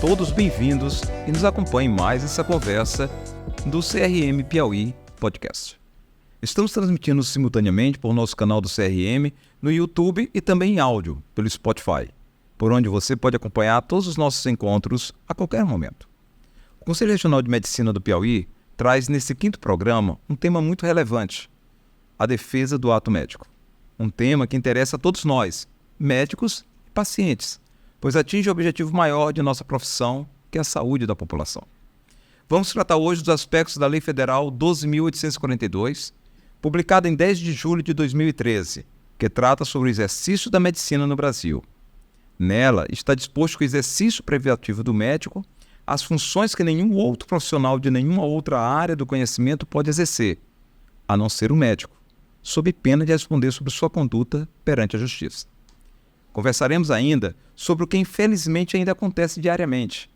todos bem-vindos e nos acompanhem mais essa conversa do CRM Piauí Podcast. Estamos transmitindo simultaneamente por nosso canal do CRM no YouTube e também em áudio pelo Spotify, por onde você pode acompanhar todos os nossos encontros a qualquer momento. O Conselho Regional de Medicina do Piauí traz nesse 5º programa um tema muito relevante, a defesa do ato médico. Um tema que interessa a todos nós, médicos e pacientes, pois atinge o objetivo maior de nossa profissão, que é a saúde da população. Vamos tratar hoje dos aspectos da Lei Federal 12.842, publicada em 10 de julho de 2013, que trata sobre o exercício da medicina no Brasil. Nela está disposto que o exercício privativo do médico, as funções que nenhum outro profissional de nenhuma outra área do conhecimento pode exercer, a não ser o médico, sob pena de responder sobre sua conduta perante a justiça. Conversaremos ainda sobre o que infelizmente ainda acontece diariamente.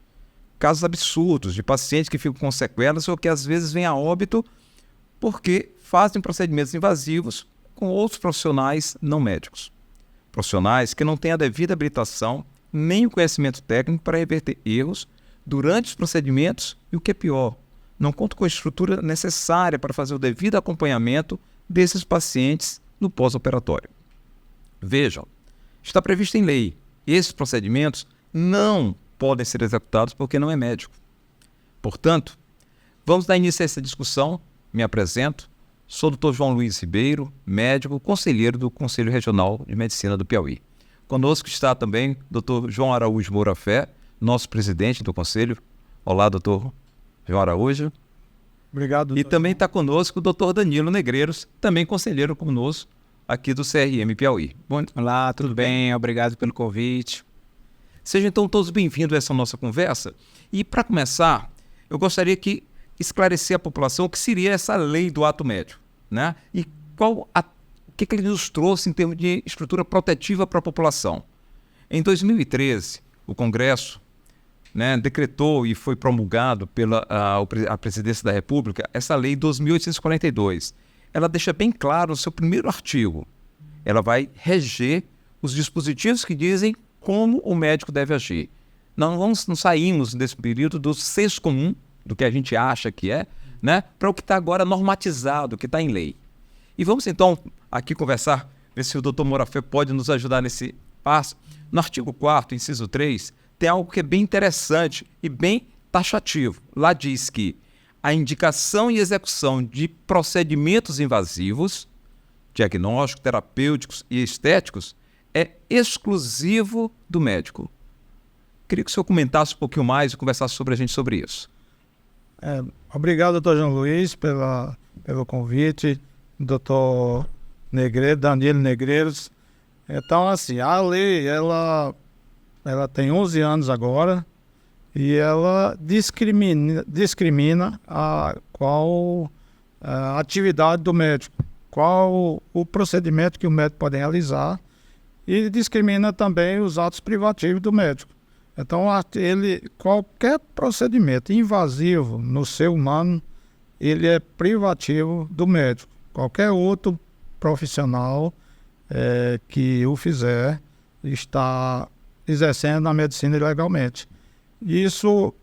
Casos absurdos de pacientes que ficam com sequelas ou que às vezes vêm a óbito porque fazem procedimentos invasivos com outros profissionais não médicos. Profissionais que não têm a devida habilitação nem o conhecimento técnico para reverter erros durante os procedimentos e, o que é pior, não contam com a estrutura necessária para fazer o devido acompanhamento desses pacientes no pós-operatório. Vejam, está previsto em lei. Esses procedimentos não podem ser executados porque não é médico. Portanto, vamos dar início a essa discussão. Me apresento. Sou o Dr. João Luiz Ribeiro, médico, conselheiro do Conselho Regional de Medicina do Piauí. Conosco está também o Dr. João Araújo Moura Fé, nosso presidente do Conselho. Olá, Dr. João Araújo. Obrigado. E também está conosco o Dr. Danilo Negreiros, também conselheiro conosco aqui do CRM Piauí. Bom, olá, tudo bem? Obrigado pelo convite. Sejam então todos bem-vindos a essa nossa conversa. E para começar, eu gostaria de esclarecer à população o que seria essa lei do ato médico, né? E o que ele nos trouxe em termos de estrutura protetiva para a população. Em 2013, o Congresso, né, decretou e foi promulgado pela a Presidência da República essa lei 12.842. Ela deixa bem claro no seu primeiro artigo. Ela vai reger os dispositivos que dizem como o médico deve agir. Não saímos desse período do senso comum, do que a gente acha que é, né, para o que está agora normatizado, que está em lei. E vamos então aqui conversar, ver se o Dr. Moura Fé pode nos ajudar nesse passo. No artigo 4º, inciso 3, tem algo que é bem interessante e bem taxativo. Lá diz que a indicação e execução de procedimentos invasivos, diagnósticos, terapêuticos e estéticos é exclusivo do médico. Queria que o senhor comentasse um pouquinho mais e conversasse sobre a gente sobre isso. Obrigado, doutor João Luiz, pelo convite, doutor Danilo Negreiros. Então, assim, a lei, ela tem 11 anos agora, e ela discrimina qual a atividade do médico, qual o procedimento que o médico pode realizar, e discrimina também os atos privativos do médico. Então, qualquer procedimento invasivo no ser humano, ele é privativo do médico. Qualquer outro profissional que o fizer está exercendo a medicina ilegalmente. Isso,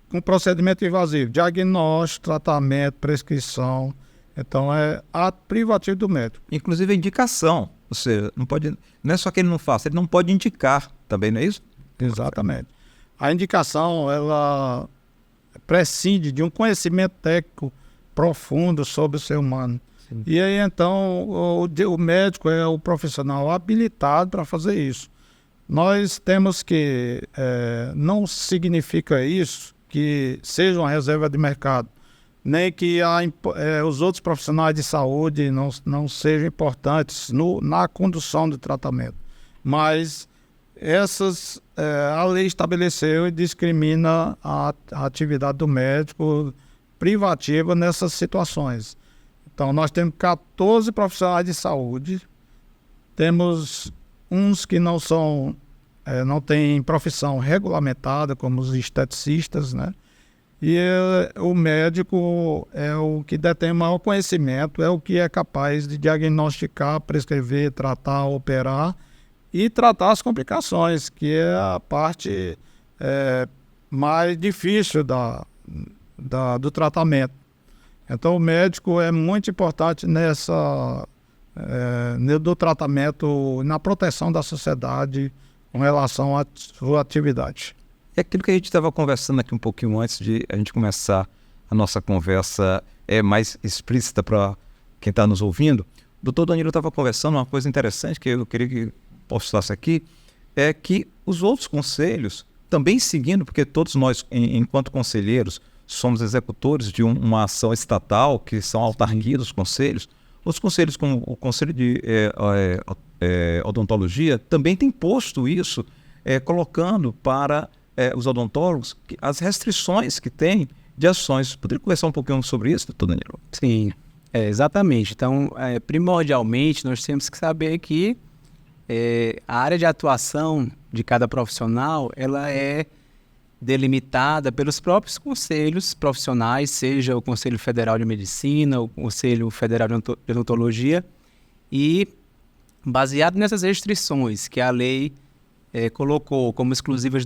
com procedimento invasivo, diagnóstico, tratamento, prescrição, então é ato privativo do médico. Inclusive a indicação, ou seja, não é só que ele não faça, ele não pode indicar também, não é isso? Exatamente. A indicação, ela prescinde de um conhecimento técnico profundo sobre o ser humano. Sim. E aí, então, o médico é o profissional habilitado para fazer isso. Nós temos que, não significa isso que seja uma reserva de mercado, nem que os outros profissionais de saúde não sejam importantes na condução do tratamento. Mas a lei estabeleceu e discrimina a atividade do médico privativa nessas situações. Então, nós temos 14 profissionais de saúde, temos uns que não têm profissão regulamentada, como os esteticistas, né? E o médico é o que detém maior conhecimento, é o que é capaz de diagnosticar, prescrever, tratar, operar e tratar as complicações, que é a parte mais difícil do tratamento. Então, o médico é muito importante do tratamento, na proteção da sociedade com relação à sua atividade. É aquilo que a gente estava conversando aqui um pouquinho antes de a gente começar a nossa conversa mais explícita para quem está nos ouvindo. O doutor Danilo estava conversando uma coisa interessante que eu queria que postasse aqui, é que os outros conselhos, também seguindo, porque todos nós, enquanto conselheiros, somos executores de uma ação estatal, que são autarquia dos conselhos. Os conselhos, como o Conselho de Odontologia, também tem posto isso, colocando para os odontólogos as restrições que tem de ações. Poderia conversar um pouquinho sobre isso, doutor Danilo? Sim, exatamente. Então, primordialmente, nós temos que saber que a área de atuação de cada profissional, ela é delimitada pelos próprios conselhos profissionais, seja o Conselho Federal de Medicina, o Conselho Federal de Odontologia, e baseado nessas restrições que a lei colocou como exclusivas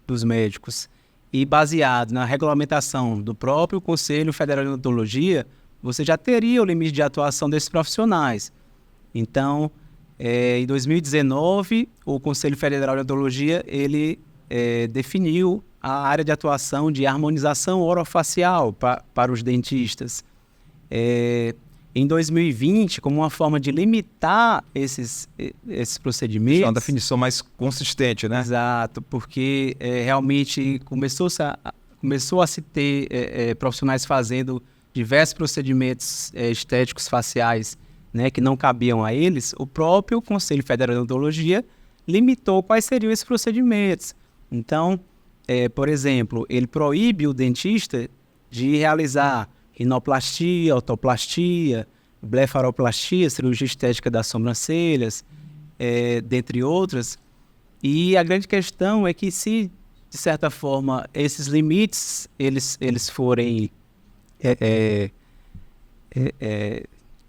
dos médicos e baseado na regulamentação do próprio Conselho Federal de Odontologia, você já teria o limite de atuação desses profissionais. Então, em 2019, o Conselho Federal de Odontologia, ele definiu a área de atuação de harmonização orofacial para os dentistas. Em 2020, como uma forma de limitar esses procedimentos... É uma definição mais consistente, né? Exato, porque realmente começou a se ter profissionais fazendo diversos procedimentos estéticos faciais, né, que não cabiam a eles. O próprio Conselho Federal de Odontologia limitou quais seriam esses procedimentos. Então, por exemplo, ele proíbe o dentista de realizar rinoplastia, otoplastia, blefaroplastia, cirurgia estética das sobrancelhas, dentre outras. E a grande questão é que se, de certa forma, esses limites eles forem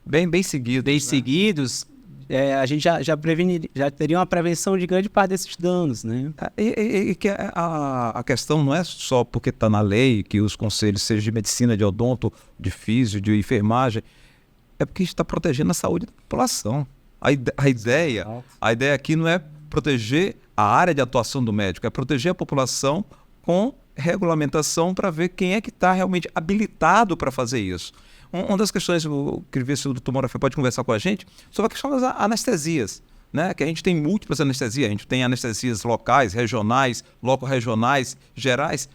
bem seguidos, a gente já teria uma prevenção de grande parte desses danos, né? E que a questão não é só porque está na lei que os conselhos, seja de medicina, de odonto, de físio, de enfermagem, é porque a gente está protegendo a saúde da população. A ideia aqui não é proteger a área de atuação do médico, é proteger a população com regulamentação para ver quem é que está realmente habilitado para fazer isso. Uma das questões, eu queria ver se o doutor Morafé pode conversar com a gente, sobre a questão das anestesias, né? Que a gente tem múltiplas anestesias, a gente tem anestesias locais, regionais, loco-regionais, gerais.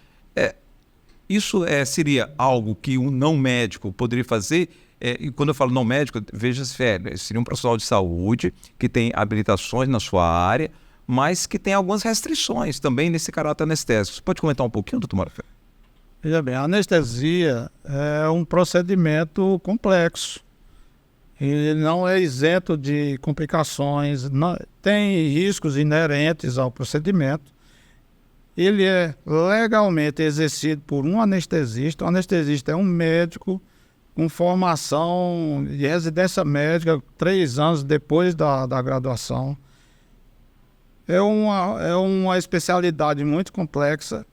Isso seria algo que um não médico poderia fazer, e quando eu falo não médico, veja se seria um profissional de saúde que tem habilitações na sua área, mas que tem algumas restrições também nesse caráter anestésico. Você pode comentar um pouquinho, doutor Morafé? Veja bem, a anestesia é um procedimento complexo. Ele não é isento de complicações, tem riscos inerentes ao procedimento. Ele é legalmente exercido por um anestesista. O anestesista é um médico com formação de residência médica 3 anos depois da graduação. É uma especialidade muito complexa.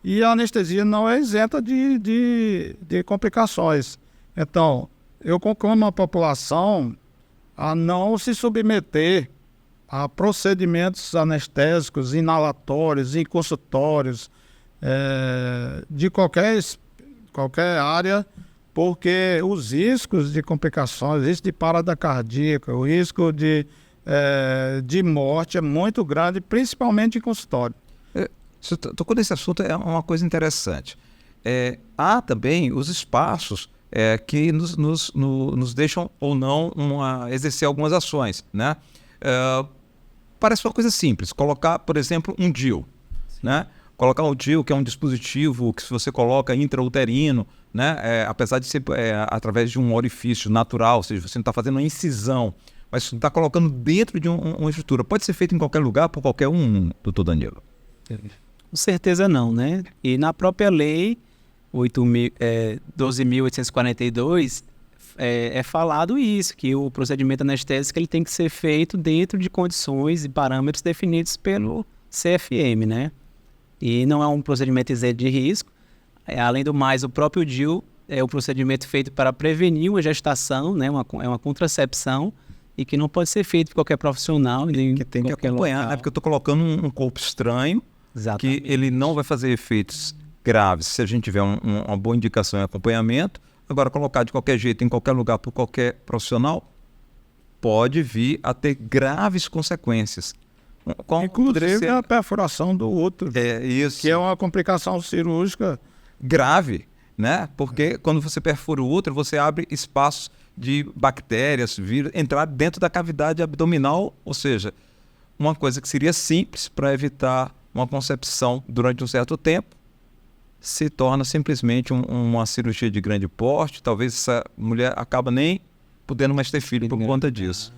E a anestesia não é isenta de complicações. Então, eu conclamo a população a não se submeter a procedimentos anestésicos, inalatórios, em consultórios, de qualquer área, porque os riscos de complicações, o risco de parada cardíaca, o risco de morte é muito grande, principalmente em consultório. Você tocou nesse assunto, é uma coisa interessante. Há também os espaços que nos deixam ou não exercer algumas ações, né? Parece uma coisa simples, colocar, por exemplo, um DIU, né? Colocar um DIU, que é um dispositivo que se você coloca intrauterino, né? Apesar de ser através de um orifício natural, ou seja, você não está fazendo uma incisão, mas você está colocando dentro de uma estrutura. Pode ser feito em qualquer lugar, por qualquer um, doutor Danilo? Com certeza não, né? E na própria lei 12.842 é falado isso, que o procedimento anestésico ele tem que ser feito dentro de condições e parâmetros definidos pelo CFM, né? E não é um procedimento isento de risco. Além do mais, o próprio DIU é um procedimento feito para prevenir uma gestação, né? É uma contracepção, e que não pode ser feito por qualquer profissional. Que tem que acompanhar, né? Porque eu estou colocando um corpo estranho, Exatamente. que ele não vai fazer efeitos graves se a gente tiver uma boa indicação e acompanhamento. Agora, colocar de qualquer jeito, em qualquer lugar, por qualquer profissional, pode vir a ter graves consequências. Inclusive a perfuração do útero, Isso. que é uma complicação cirúrgica grave, né? Porque quando você perfura o útero, você abre espaços de bactérias, vírus, entrar dentro da cavidade abdominal, ou seja, uma coisa que seria simples para evitar uma concepção durante um certo tempo, se torna simplesmente uma cirurgia de grande porte. Talvez essa mulher acaba nem podendo mais ter filho por conta disso.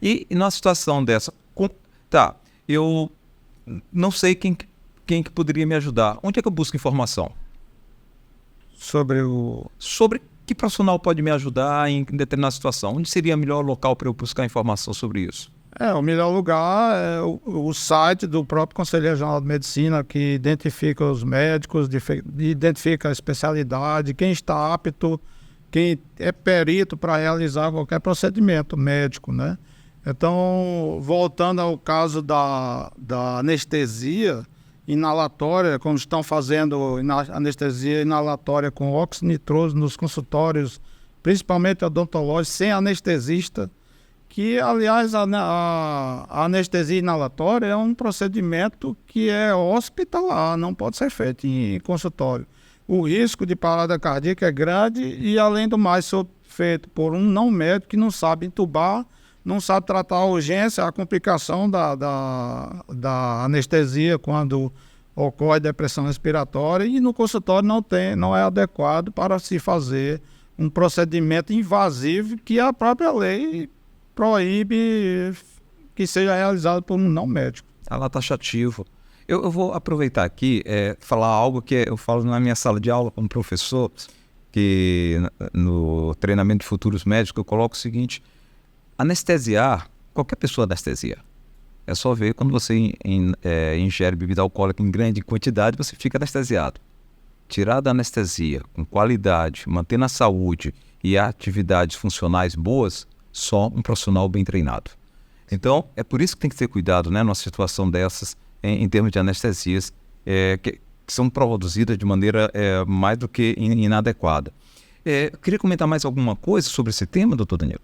E numa situação dessa, eu não sei quem que poderia me ajudar. Onde é que eu busco informação? Sobre que profissional pode me ajudar em determinada situação? Onde seria o melhor local para eu buscar informação sobre isso? O melhor lugar é o site do próprio Conselho Regional de Medicina, que identifica os médicos, identifica a especialidade, quem está apto, quem é perito para realizar qualquer procedimento médico, né? Então, voltando ao caso da anestesia inalatória, como estão fazendo anestesia inalatória com óxido nitroso nos consultórios, principalmente odontológicos, sem anestesista, que, aliás, a anestesia inalatória é um procedimento que é hospitalar, não pode ser feito em consultório. O risco de parada cardíaca é grande e, além do mais, feito por um não médico que não sabe entubar, não sabe tratar a urgência, a complicação da anestesia quando ocorre depressão respiratória, e no consultório não é adequado para se fazer um procedimento invasivo que a própria lei proíbe que seja realizado por um não médico. Está lá taxativo. Eu vou aproveitar aqui falar algo que eu falo na minha sala de aula como professor, que no treinamento de futuros médicos eu coloco o seguinte: anestesiar, qualquer pessoa anestesia. É só ver quando você ingere bebida alcoólica em grande quantidade, você fica anestesiado. Tirar da anestesia com qualidade, mantendo a saúde e atividades funcionais boas, só um profissional bem treinado. Então, é por isso que tem que ter cuidado, né, numa situação dessas, em termos de anestesias, que são produzidas de maneira mais do que inadequada. Eu queria comentar mais alguma coisa sobre esse tema, doutor Danilo?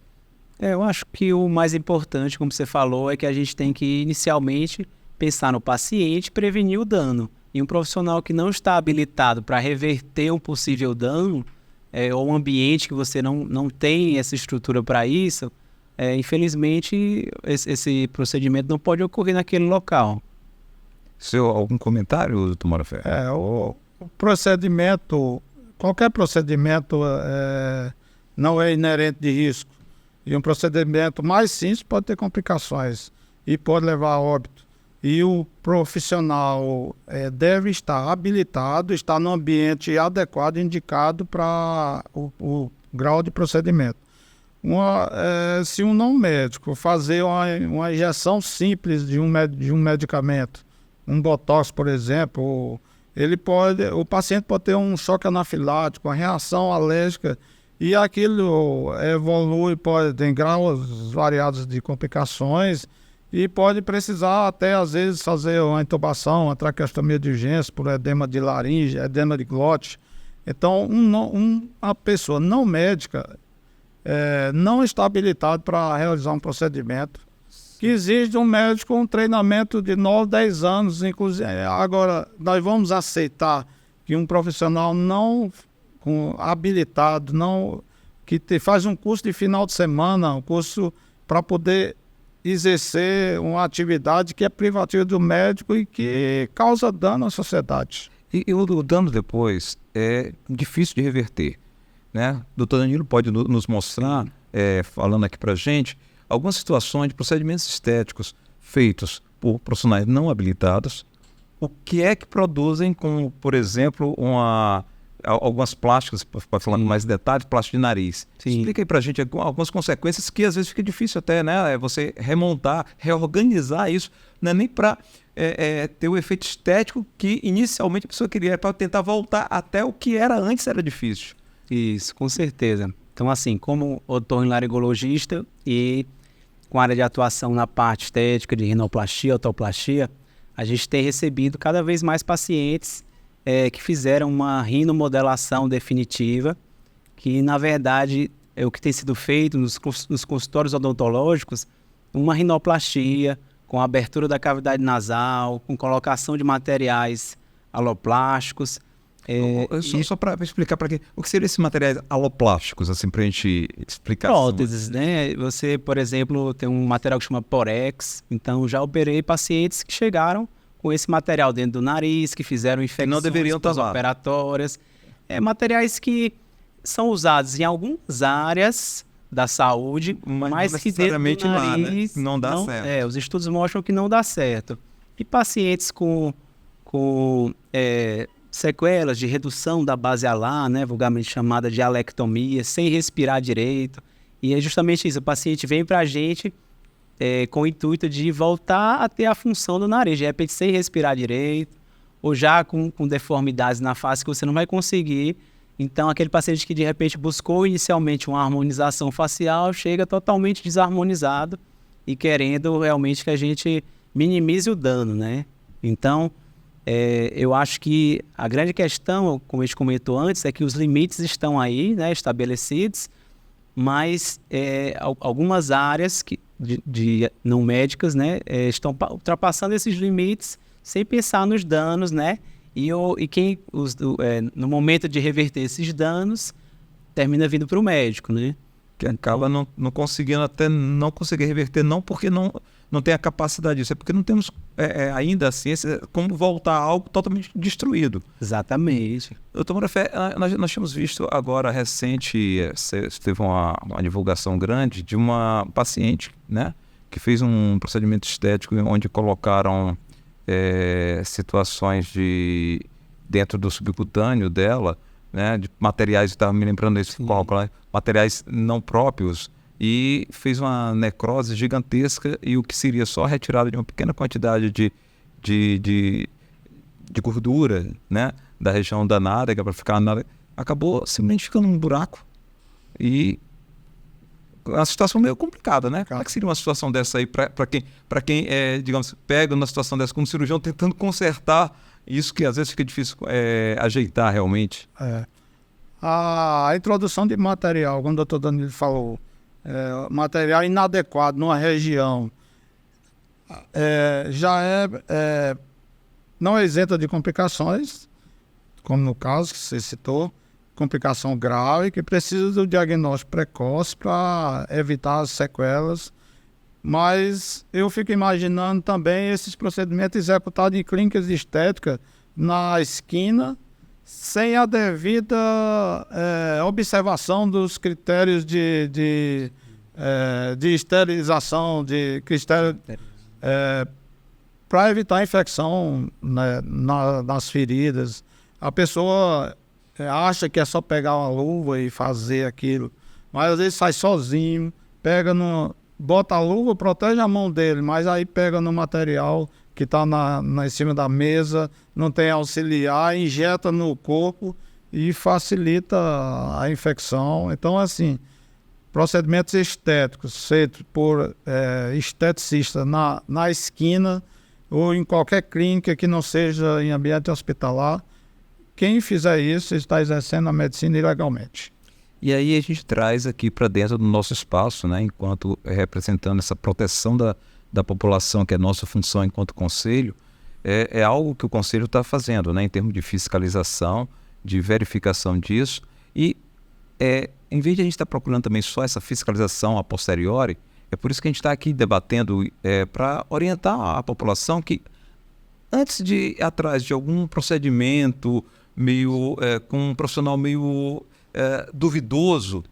Eu acho que o mais importante, como você falou, é que a gente tem que inicialmente pensar no paciente e prevenir o dano. E um profissional que não está habilitado para reverter um possível dano, ou um ambiente que você não tem essa estrutura para isso, infelizmente esse procedimento não pode ocorrer naquele local. Algum comentário, doutor Morafé? O procedimento, qualquer procedimento não é inerente de risco. E um procedimento mais simples pode ter complicações e pode levar a óbito. E o profissional deve estar habilitado, estar no ambiente adequado, indicado para o grau de procedimento. Se um não médico fazer uma injeção simples de um medicamento, um botox, por exemplo, o paciente pode ter um choque anafilático, uma reação alérgica, e aquilo evolui, tem graus variados de complicações, e pode precisar até, às vezes, fazer uma intubação, uma traqueostomia de urgência por edema de laringe, edema de glote. Então, uma pessoa não médica não está habilitada para realizar um procedimento que exige de um médico um treinamento de 9, 10 anos. Inclusive. Agora, nós vamos aceitar que um profissional não habilitado, faz um curso de final de semana, um curso para poder exercer uma atividade que é privativa do médico e que causa dano à sociedade. E o dano depois é difícil de reverter, né? Doutor Danilo pode nos mostrar, falando aqui para a gente, algumas situações de procedimentos estéticos feitos por profissionais não habilitados, o que é que produzem, como, por exemplo, uma algumas plásticas, para falar mais detalhes, plástico de nariz. Sim. Explica aí pra gente algumas consequências que às vezes fica difícil até, né? Você remontar, reorganizar isso, não é nem para ter o efeito estético que inicialmente a pessoa queria, para tentar voltar até o que era antes, era difícil. Isso, com certeza. Então, assim, como otorrinolaringologista e com área de atuação na parte estética de rinoplastia, otoplastia, a gente tem recebido cada vez mais pacientes que fizeram uma rinomodelação definitiva, que, na verdade, é o que tem sido feito nos consultórios odontológicos, uma rinoplastia com abertura da cavidade nasal, com colocação de materiais aloplásticos. Só para explicar para quem, o que seriam esses materiais aloplásticos, assim, para a gente explicar. Próteses, né? Você, por exemplo, tem um material que chama Porex, então já operei pacientes que chegaram com esse material dentro do nariz, que fizeram infecções não deveriam estar lá. operatórias. Materiais que são usados em algumas áreas da saúde, mas que dentro do nariz lá, né? Não dá certo. Os estudos mostram que não dá certo. E pacientes com sequelas de redução da base alar, né, vulgarmente chamada de alectomia, sem respirar direito. E é justamente isso, o paciente vem para a gente com o intuito de voltar a ter a função do nariz, de repente sem respirar direito, ou já com deformidades na face que você não vai conseguir. Então, aquele paciente que de repente buscou inicialmente uma harmonização facial, chega totalmente desarmonizado e querendo realmente que a gente minimize o dano, né? Então, eu acho que a grande questão, como a gente comentou antes, é que os limites estão aí, né, estabelecidos, mas algumas áreas de não médicas, né, estão ultrapassando esses limites sem pensar nos danos, né? E quem, no momento de reverter esses danos, termina vindo para o médico, né? Que acaba não conseguindo, até não conseguir reverter, não porque não tem a capacidade disso, é porque não temos ainda a ciência como voltar a algo totalmente destruído. Exatamente. Doutor Morafé, nós tínhamos visto agora recente, teve uma divulgação grande de uma paciente, né, que fez um procedimento estético onde colocaram situações dentro do subcutâneo dela, né, de materiais, estava me lembrando isso, materiais não próprios, e fez uma necrose gigantesca, e o que seria só retirada de uma pequena quantidade de gordura, né, da região da nádega para ficar na nádega, acabou simplesmente ficando um buraco, e uma situação meio complicada, né? Como é que seria uma situação dessa aí para quem digamos, pega uma situação dessa como cirurgião tentando consertar isso que às vezes fica difícil ajeitar realmente? A introdução de material, como o doutor Danilo falou, material inadequado numa região já não é isenta de complicações, como no caso que você citou, complicação grave, que precisa do diagnóstico precoce para evitar as sequelas. Mas eu fico imaginando também esses procedimentos executados em clínicas de estética na esquina, sem a devida observação dos critérios de esterilização, para evitar infecção, né, nas feridas. A pessoa acha que é só pegar uma luva e fazer aquilo, mas às vezes sai sozinho, bota a luva, protege a mão dele, mas aí pega no material que está em cima da mesa, não tem auxiliar, injeta no corpo e facilita a infecção. Então, assim, procedimentos estéticos feitos por esteticista na esquina ou em qualquer clínica que não seja em ambiente hospitalar, quem fizer isso está exercendo a medicina ilegalmente. E aí a gente traz aqui para dentro do nosso espaço, né, enquanto representando essa proteção da população, que é nossa função enquanto conselho, é algo que o conselho está fazendo, né, em termos de fiscalização, de verificação disso. E em vez de a gente estar procurando também só essa fiscalização a posteriori, é por isso que a gente está aqui debatendo para orientar a população que antes de ir atrás de algum procedimento com um profissional meio duvidoso,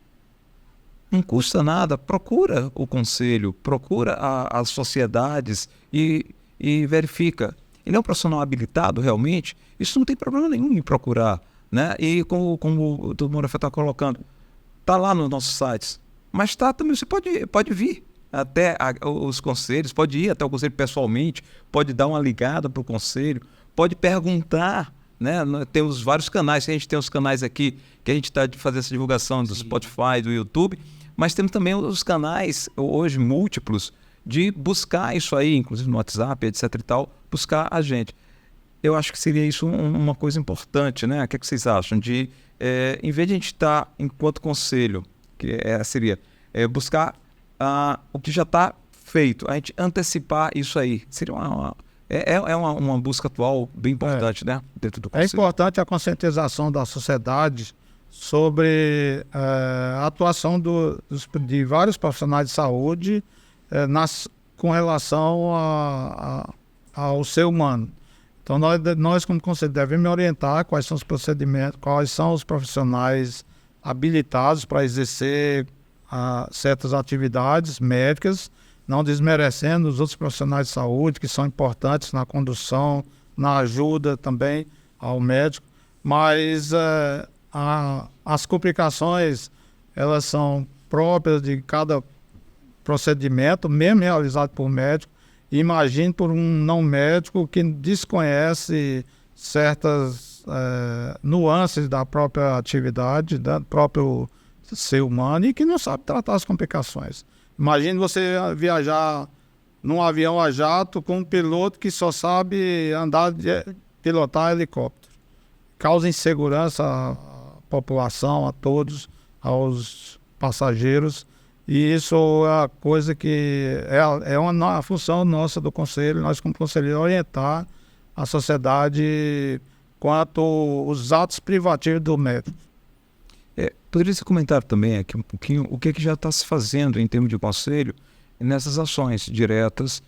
não custa nada, procura o conselho, procura as sociedades e verifica. Ele é um profissional habilitado realmente? Isso não tem problema nenhum em procurar, né? E como o Dr. Morafé está colocando, está lá nos nossos sites. Mas também, você pode vir até os conselhos, pode ir até o conselho pessoalmente, pode dar uma ligada para o conselho, pode perguntar, né? Temos vários canais, a gente tem os canais aqui que a gente está de fazer essa divulgação do Spotify, do YouTube, mas temos também os canais hoje múltiplos de buscar isso aí, inclusive no WhatsApp, etc e tal, buscar a gente. Eu acho que seria isso uma coisa importante, né? O que vocês acham? Em vez de a gente estar enquanto conselho, que seria buscar o que já está feito, a gente antecipar isso aí. Seria uma busca atual bem importante, né? Dentro do conselho. É importante a conscientização da sociedade sobre a atuação de vários profissionais de saúde com relação ao ser humano. Então, nós como conselho, devemos orientar quais são os procedimentos, quais são os profissionais habilitados para exercer certas atividades médicas, não desmerecendo os outros profissionais de saúde, que são importantes na condução, na ajuda também ao médico, mas as complicações, elas são próprias de cada procedimento, mesmo realizado por médico. Imagine por um não médico que desconhece certas nuances da própria atividade, do próprio ser humano, e que não sabe tratar as complicações. Imagine você viajar num avião a jato com um piloto que só sabe pilotar helicóptero. Causa insegurança à população, a todos, aos passageiros. E isso é a coisa que é uma função nossa do conselho, nós como conselheiro, orientar a sociedade quanto aos atos privativos do médico. Poderia você comentar também aqui um pouquinho o que já está se fazendo em termos de conselho nessas ações diretas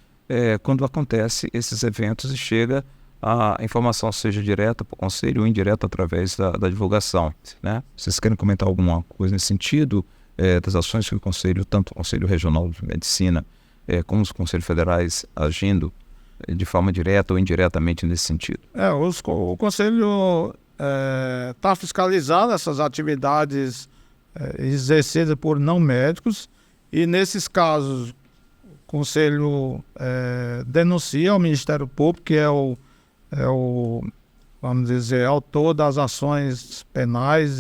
quando acontece esses eventos e chega a informação, seja direta para o conselho ou indireta através da divulgação, né? Vocês querem comentar alguma coisa nesse sentido? Das ações que o Conselho, tanto o Conselho Regional de Medicina como os Conselhos Federais agindo de forma direta ou indiretamente nesse sentido? O Conselho está fiscalizando essas atividades exercidas por não médicos, e nesses casos o Conselho denuncia ao Ministério Público, que é o, vamos dizer, autor das ações penais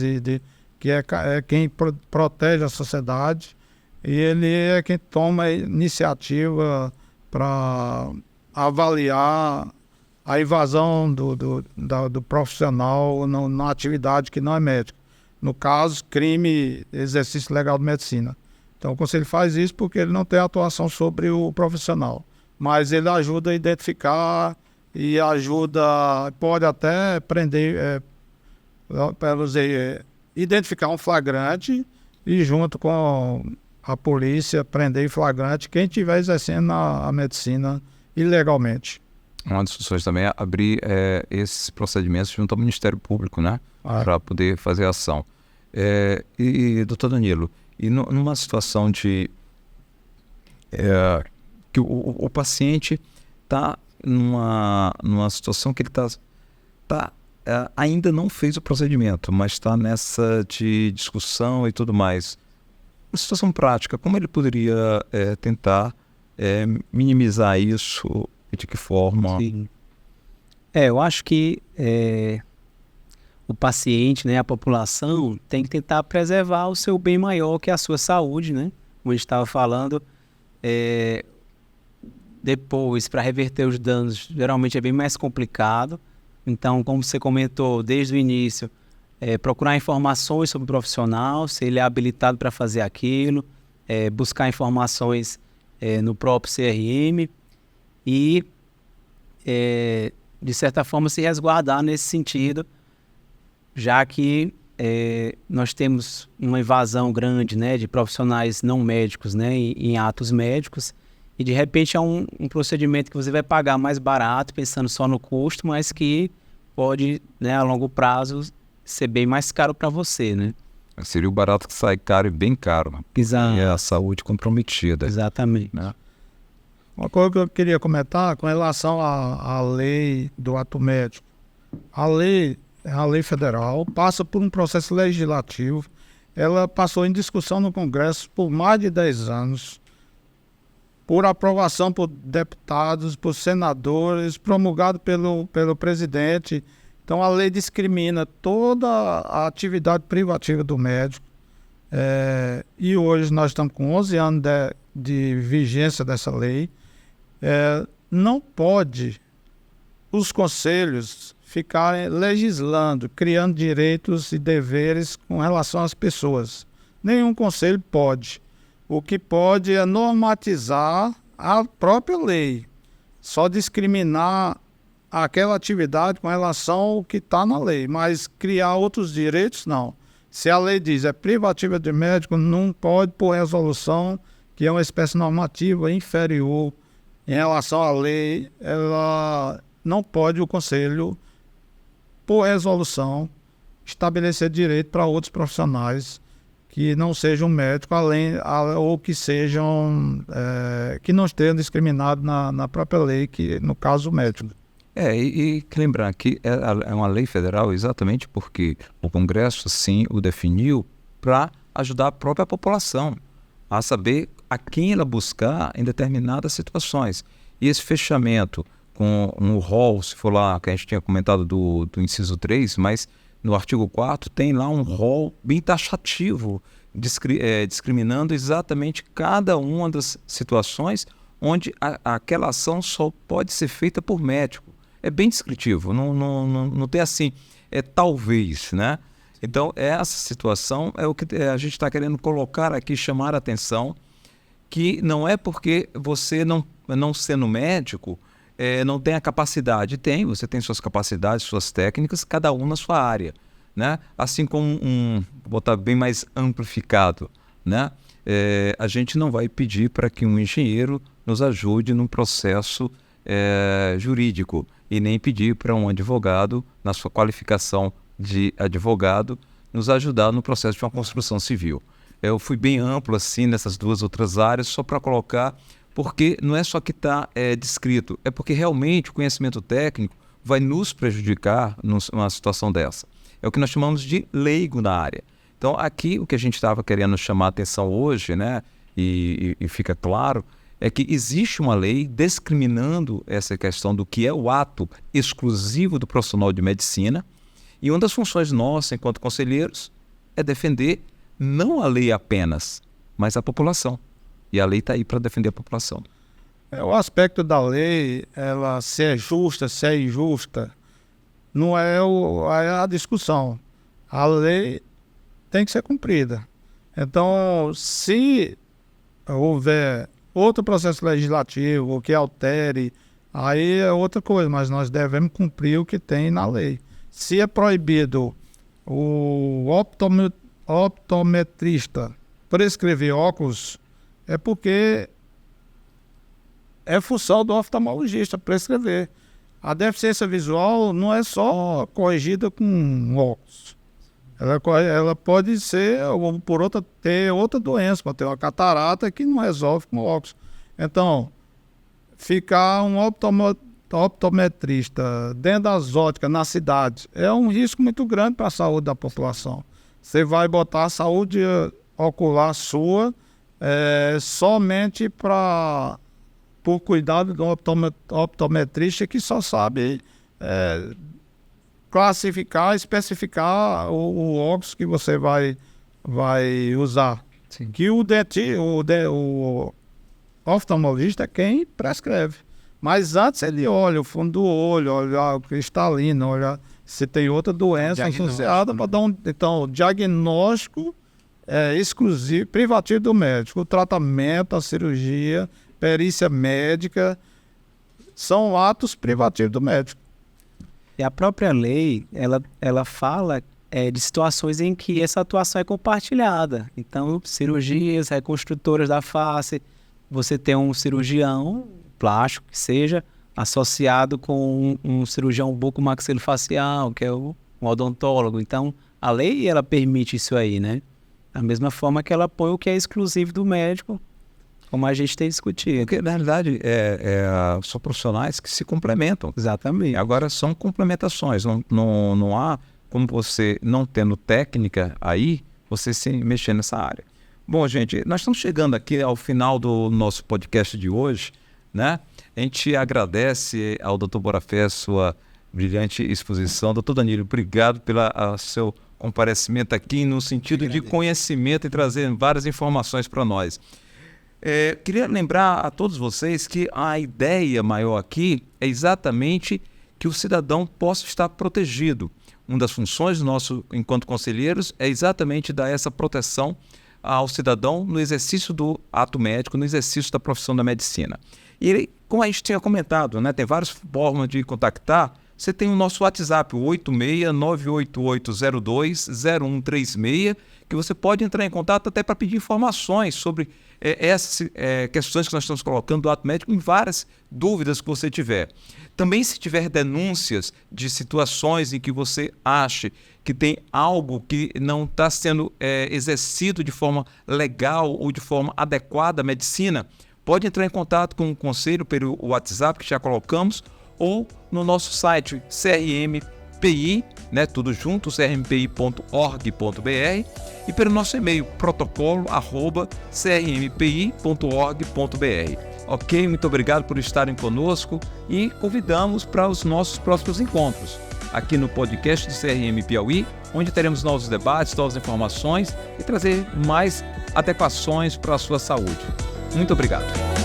que é quem protege a sociedade, e ele é quem toma a iniciativa para avaliar a invasão do profissional na atividade que não é médica. No caso, crime, exercício legal de medicina. Então, o Conselho faz isso porque ele não tem atuação sobre o profissional, mas ele ajuda a identificar e pode até prender, identificar um flagrante e, junto com a polícia, prender em flagrante quem estiver exercendo a medicina ilegalmente. Uma das soluções também é abrir esses procedimentos junto ao Ministério Público, né? Para poder fazer ação. Doutor Danilo, e numa situação de que o paciente está numa situação que ele está ainda não fez o procedimento, mas está nessa de discussão e tudo mais. Uma situação prática, como ele poderia tentar minimizar isso e de que forma? Sim. Eu acho que o paciente, né, a população, tem que tentar preservar o seu bem maior, que é a sua saúde, né? Como a gente estava falando, depois, para reverter os danos, geralmente é bem mais complicado. Então, como você comentou desde o início, procurar informações sobre o profissional, se ele é habilitado para fazer aquilo, buscar informações no próprio CRM e, de certa forma, se resguardar nesse sentido, já que nós temos uma invasão grande, né, de profissionais não médicos, né, em atos médicos, e de repente é um procedimento que você vai pagar mais barato, pensando só no custo, mas que pode, né, a longo prazo, ser bem mais caro para você, né? Seria o barato que sai caro e bem caro. Exato. E a saúde comprometida. Exatamente. Né? Uma coisa que eu queria comentar com relação à lei do ato médico. A lei é uma lei federal, passa por um processo legislativo. Ela passou em discussão no Congresso por mais de 10 anos, por aprovação por deputados, por senadores, promulgado pelo presidente. Então, a lei discrimina toda a atividade privativa do médico. E hoje nós estamos com 11 anos de vigência dessa lei. Não pode os conselhos ficarem legislando, criando direitos e deveres com relação às pessoas. Nenhum conselho pode. O que pode é normatizar a própria lei, só discriminar aquela atividade com relação ao que está na lei, mas criar outros direitos, não. Se a lei diz é privativa de médico, não pode, por resolução, que é uma espécie normativa inferior em relação à lei, ela não pode o conselho, por resolução, estabelecer direito para outros profissionais que não sejam médicos, ou que sejam que não estejam discriminados na própria lei, que no caso o médico. E lembrar que é uma lei federal exatamente porque o Congresso, sim, o definiu para ajudar a própria população a saber a quem ela buscar em determinadas situações. E esse fechamento com um rol, se for lá, que a gente tinha comentado do inciso 3, mas no artigo 4º tem lá um rol bem taxativo, discriminando exatamente cada uma das situações onde aquela ação só pode ser feita por médico. É bem descritivo, não tem assim, talvez, né? Então, essa situação é o que a gente está querendo colocar aqui, chamar a atenção, que não é porque você não sendo médico, não tem a capacidade. Você tem suas capacidades, suas técnicas, cada um na sua área, né? Assim como vou botar bem mais amplificado, né? A gente não vai pedir para que um engenheiro nos ajude num processo jurídico e nem pedir para um advogado, na sua qualificação de advogado, nos ajudar no processo de uma construção civil. Eu fui bem amplo assim nessas duas outras áreas, só para colocar, porque não é só que está descrito, é porque realmente o conhecimento técnico vai nos prejudicar numa situação dessa. É o que nós chamamos de leigo na área. Então, aqui o que a gente estava querendo chamar a atenção hoje, né, e fica claro, é que existe uma lei discriminando essa questão do que é o ato exclusivo do profissional de medicina, e uma das funções nossas, enquanto conselheiros, é defender não a lei apenas, mas a população. E a lei está aí para defender a população. O aspecto da lei, ela se é justa, se é injusta, não é a discussão. A lei tem que ser cumprida. Então, se houver outro processo legislativo que altere, aí é outra coisa, mas nós devemos cumprir o que tem na lei. Se é proibido o optometrista prescrever óculos, é porque é função do oftalmologista prescrever. A deficiência visual não é só corrigida com óculos. Ela pode ser, ou ter outra doença, pode ter uma catarata que não resolve com óculos. Então, ficar um optometrista dentro das óticas na cidade é um risco muito grande para a saúde da população. Você vai botar a saúde ocular sua somente por cuidado do optometrista que só sabe classificar, especificar o óculos que você vai usar. Sim. Que o oftalmologista é quem prescreve. Mas antes ele olha o fundo do olho, olha o cristalino, olha se tem outra doença associada para dar Então, o diagnóstico é exclusivo, privativo do médico. O tratamento, a cirurgia, perícia médica, são atos privativos do médico. E a própria lei, ela fala de situações em que essa atuação é compartilhada. Então, cirurgias, reconstrutoras da face, você tem um cirurgião plástico que seja associado com um cirurgião bucomaxilofacial, que é um odontólogo. Então, a lei, ela permite isso aí, né? Da mesma forma que ela põe o que é exclusivo do médico, como a gente tem discutido. Porque, na realidade, são profissionais que se complementam. Exatamente. Agora, são complementações. Não há como você não tendo técnica aí, você se mexer nessa área. Bom, gente, nós estamos chegando aqui ao final do nosso podcast de hoje, né? A gente agradece ao Dr. Borafé sua brilhante exposição. Dr. Danilo, obrigado pelo seu comparecimento aqui no sentido de conhecimento e trazer várias informações para nós. Queria lembrar a todos vocês que a ideia maior aqui é exatamente que o cidadão possa estar protegido. Uma das funções nosso enquanto conselheiros é exatamente dar essa proteção ao cidadão no exercício do ato médico, no exercício da profissão da medicina. E como a gente tinha comentado, né, tem várias formas de contactar. Você tem o nosso WhatsApp, o 86-98802-0136, que você pode entrar em contato até para pedir informações sobre essas questões que nós estamos colocando do ato médico, em várias dúvidas que você tiver. Também, se tiver denúncias de situações em que você ache que tem algo que não está sendo exercido de forma legal ou de forma adequada à medicina, pode entrar em contato com o conselho pelo WhatsApp que já colocamos, ou no nosso site CRMPI, né, tudo junto, crmpi.org.br, e pelo nosso e-mail protocolo@crmpi.org.br. Ok? Muito obrigado por estarem conosco e convidamos para os nossos próximos encontros aqui no podcast do CRM Piauí, onde teremos novos debates, novas informações e trazer mais adequações para a sua saúde. Muito obrigado.